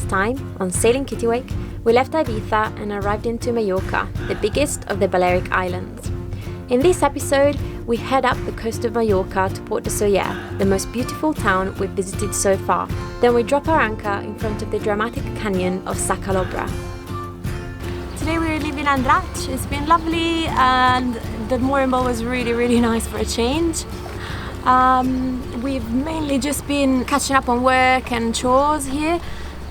time, on sailing Kittiwake, we left Ibiza and arrived into Majorca, the biggest of the Balearic Islands. In this episode, we head up the coast of Majorca to Port de Soller, the most beautiful town we've visited so far. Then we drop our anchor in front of the dramatic canyon of Sa Calobra. Today we live in Andratx. It's been lovely and the mooring boat was really nice for a change. We've mainly just been catching up on work and chores here,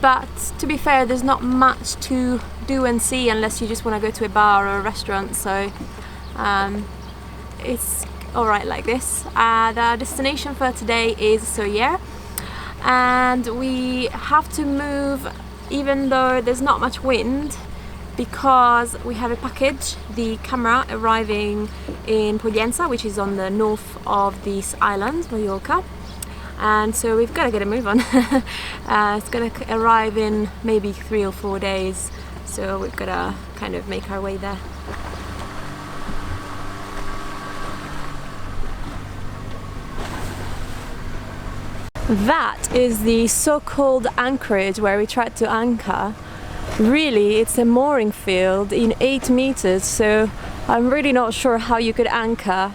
but to be fair, there's not much to do and see unless you just want to go to a bar or a restaurant, so it's alright like this. The destination for today is Soller, and we have to move even though there's not much wind, because we have a package, the camera, arriving in Pollença, which is on the north of this island, Majorca, and so we've got to get a move on. It's going to arrive in maybe 3 or 4 days, so we've got to kind of make our way there. That is the so-called anchorage where we tried to anchor. Really, it's a mooring field in 8 meters, so I'm really not sure how you could anchor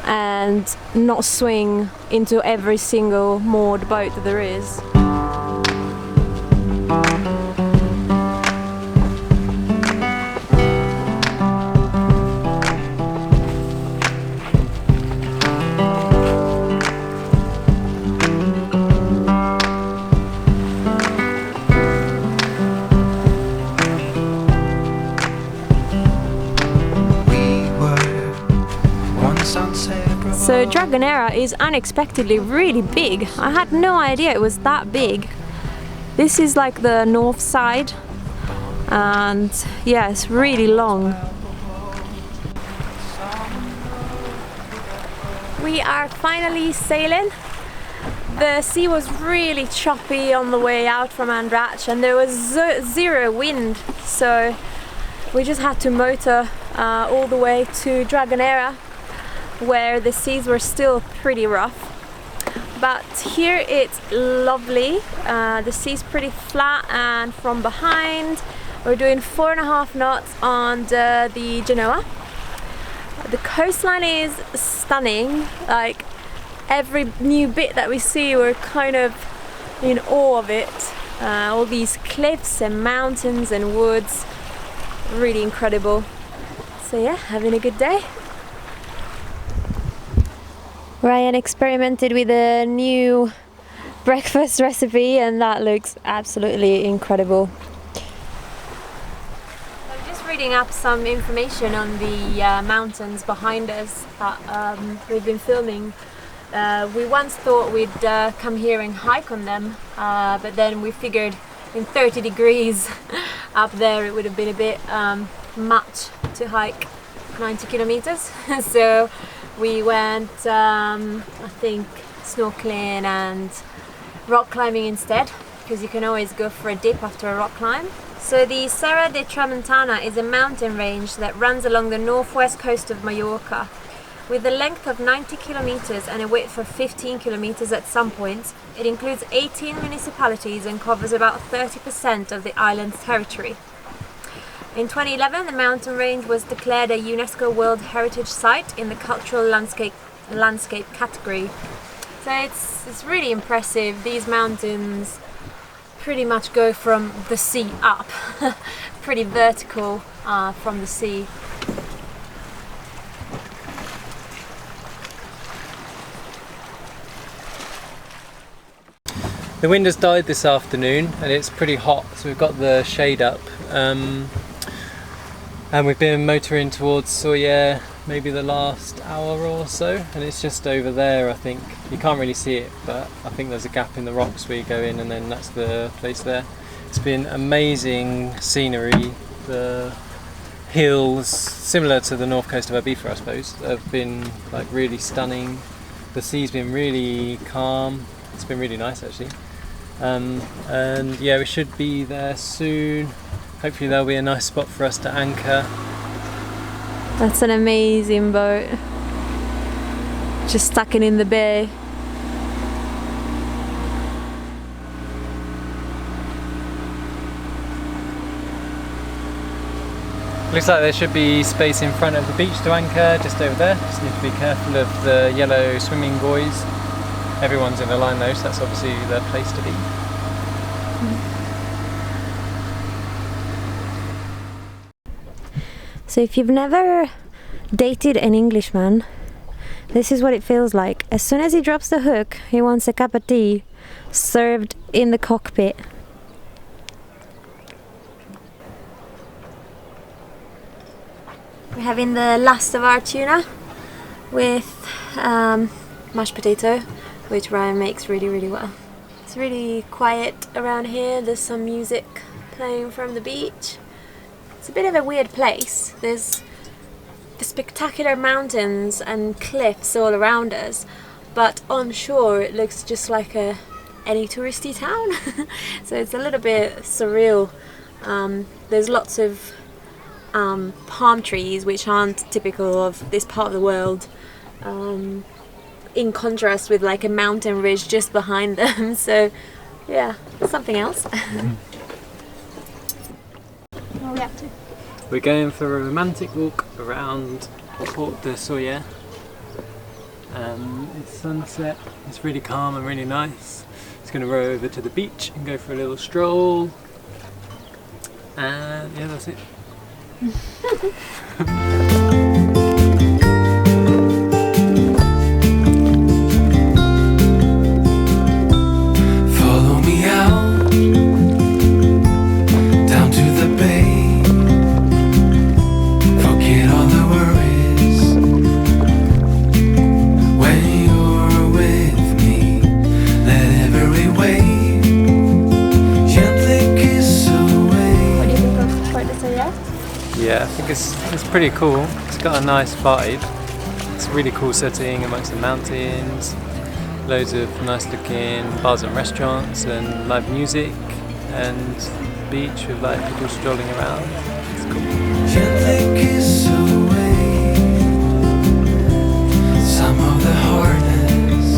and not swing into every single moored boat that there is. So Dragonera is unexpectedly really big. I had no idea it was that big. This is like the north side, and yeah, it's really long. We are finally sailing. The sea was really choppy on the way out from Andratx and there was zero wind, so we just had to motor all the way to Dragonera, where the seas were still pretty rough. But here it's lovely. The sea's pretty flat, and from behind we're doing 4.5 knots on the Genoa. The coastline is stunning. Like, every new bit that we see, we're kind of in awe of it. All these cliffs and mountains and woods, really incredible. So yeah, having a good day. Ryan experimented with a new breakfast recipe and that looks absolutely incredible. I'm just reading up some information on the mountains behind us that we've been filming. We once thought we'd come here and hike on them, but then we figured in 30 degrees up there it would have been a bit much to hike 90 kilometers. So we went, I think, snorkeling and rock climbing instead, because you can always go for a dip after a rock climb. So the Serra de Tramontana is a mountain range that runs along the northwest coast of Majorca. With a length of 90 kilometers and a width of 15 kilometers at some points, it includes 18 municipalities and covers about 30% of the island's territory. In 2011, the mountain range was declared a UNESCO World Heritage Site in the Cultural Landscape category. So it's really impressive. These mountains pretty much go from the sea up, pretty vertical from the sea. The wind has died this afternoon and it's pretty hot, so we've got the shade up. And we've been motoring towards Soller maybe the last hour or so, and it's just over there, I think. You can't really see it, but I think there's a gap in the rocks where you go in, and then that's the place there. It's been amazing scenery. The hills, similar to the north coast of Ibiza, I suppose, have been like really stunning. The sea's been really calm. It's been really nice actually. And yeah, we should be there soon. Hopefully there'll be a nice spot for us to anchor. That's an amazing boat. Just stuck in the bay. Looks like there should be space in front of the beach to anchor, just over there. Just need to be careful of the yellow swimming buoys. Everyone's in a line though, so that's obviously the place to be. So if you've never dated an Englishman, this is what it feels like. As soon as he drops the hook, he wants a cup of tea served in the cockpit. We're having the last of our tuna with mashed potato, which Ryan makes really well. It's really quiet around here. There's some music playing from the beach. It's a bit of a weird place. There's the spectacular mountains and cliffs all around us, but on shore it looks just like any touristy town. So it's a little bit surreal. There's lots of palm trees which aren't typical of this part of the world, in contrast with like a mountain ridge just behind them. So yeah, something else. What are we up to? We're going for a romantic walk around Port de Soyer. It's sunset, it's really calm and really nice. It's going to row over to the beach and go for a little stroll. And yeah, that's it. Follow me out down to the bay. Forget all the worries when you're with me. Let every wave gently kiss away. What do you think of Port de Soyer? Yeah, I think it's pretty cool. It's got a nice vibe. It's a really cool setting amongst the mountains. Loads of nice looking bars and restaurants and live music, and beach with like people strolling around. It's cool. Gently kiss away some of the hardness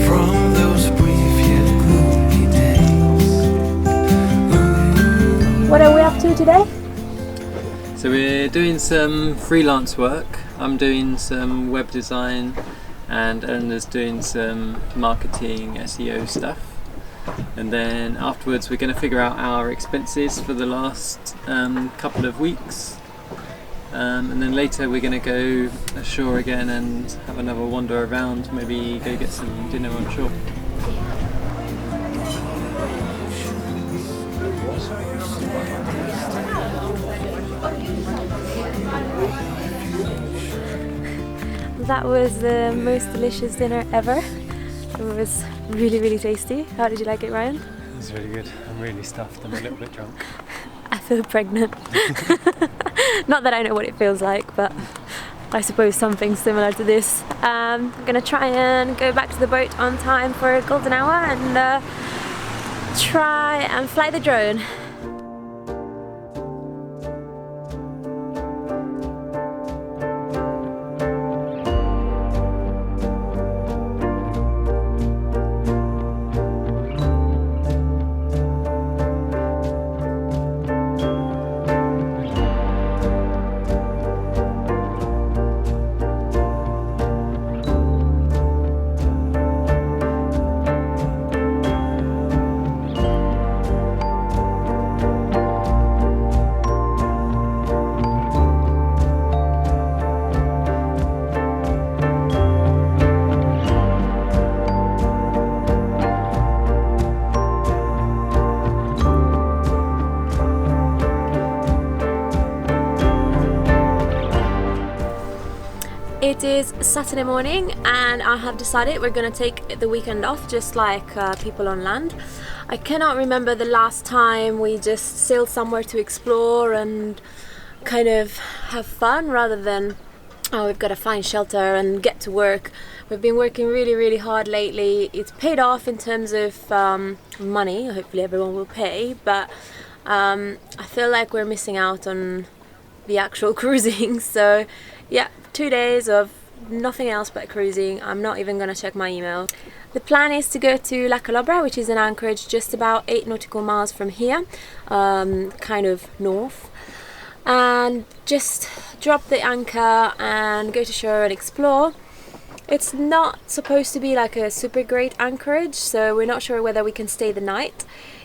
from those brief yet gloomy days. What are we up to today? So we're doing some freelance work. I'm doing some web design and Eleanor's doing some marketing SEO stuff. And then afterwards we're going to figure out our expenses for the last couple of weeks. And then later we're going to go ashore again and have another wander around, maybe go get some dinner on shore. That was the most delicious dinner ever. It was really tasty. How did you like it, Ryan? It was really good. I'm really stuffed. I'm a little bit drunk. I feel pregnant. Not that I know what it feels like, but I suppose something similar to this. I'm gonna try and go back to the boat on time for a golden hour and try and fly the drone. It is Saturday morning and I have decided we're going to take the weekend off just like people on land. I cannot remember the last time we just sailed somewhere to explore and kind of have fun rather than, oh, we've got to find shelter and get to work. We've been working really hard lately. It's paid off in terms of money. Hopefully everyone will pay, but I feel like we're missing out on the actual cruising. So yeah, 2 days of nothing else but cruising. I'm not even going to check my email. The plan is to go to Sa Calobra, which is an anchorage just about 8 nautical miles from here, kind of north. and just drop the anchor and go to shore and explore. It's not supposed to be like a super great anchorage, so we're not sure whether we can stay the night.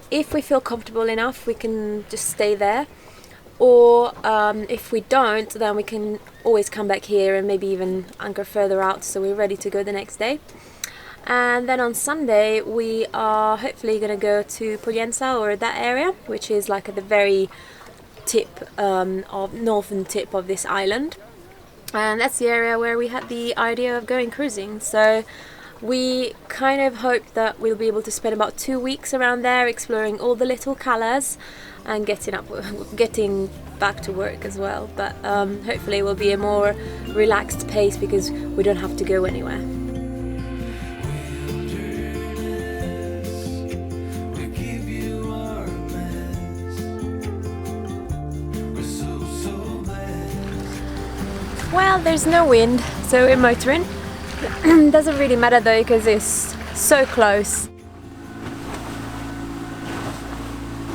If we feel comfortable enough, we can just stay there, or if we don't, then we can always come back here and maybe even anchor further out, so we're ready to go the next day. And then on Sunday we are hopefully going to go to Pollensa, or that area, which is like at the very tip of northern tip of this island, and that's the area where we had the idea of going cruising. So we kind of hope that we'll be able to spend about 2 weeks around there exploring all the little colours and getting back to work as well, but hopefully it will be a more relaxed pace because we don't have to go anywhere. Well, there's no wind, so we're motoring. Doesn't really matter though, because it's so close.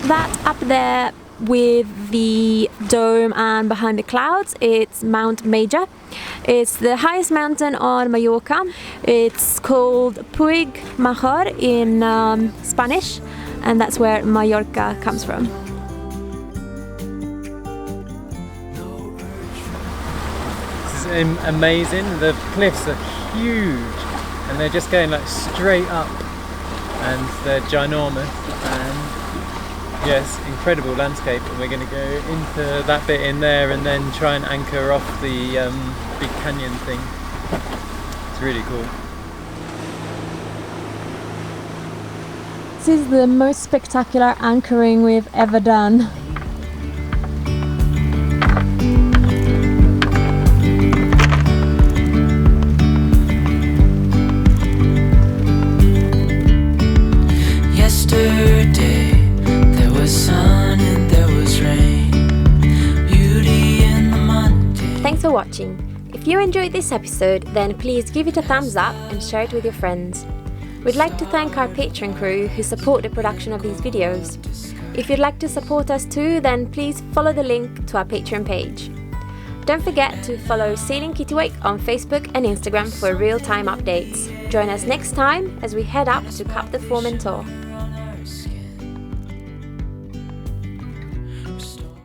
That up there with the dome and behind the clouds, it's Mount Major. It's the highest mountain on Majorca. It's called Puig Major in Spanish, and that's where Majorca comes from. Amazing. The cliffs are huge and they're just going like straight up, and they're ginormous, and yes, incredible landscape. And we're going to go into that bit in there and then try and anchor off the big canyon thing. It's really cool. This is the most spectacular anchoring we've ever done. Thanks for watching. If you enjoyed this episode, then please give it a thumbs up and share it with your friends. We'd like to thank our Patreon crew who support the production of these videos. If you'd like to support us too, then please follow the link to our Patreon page. Don't forget to follow Sailing Kittiwake on Facebook and Instagram for real-time updates. Join us next time as we head up to Cap de Formentor.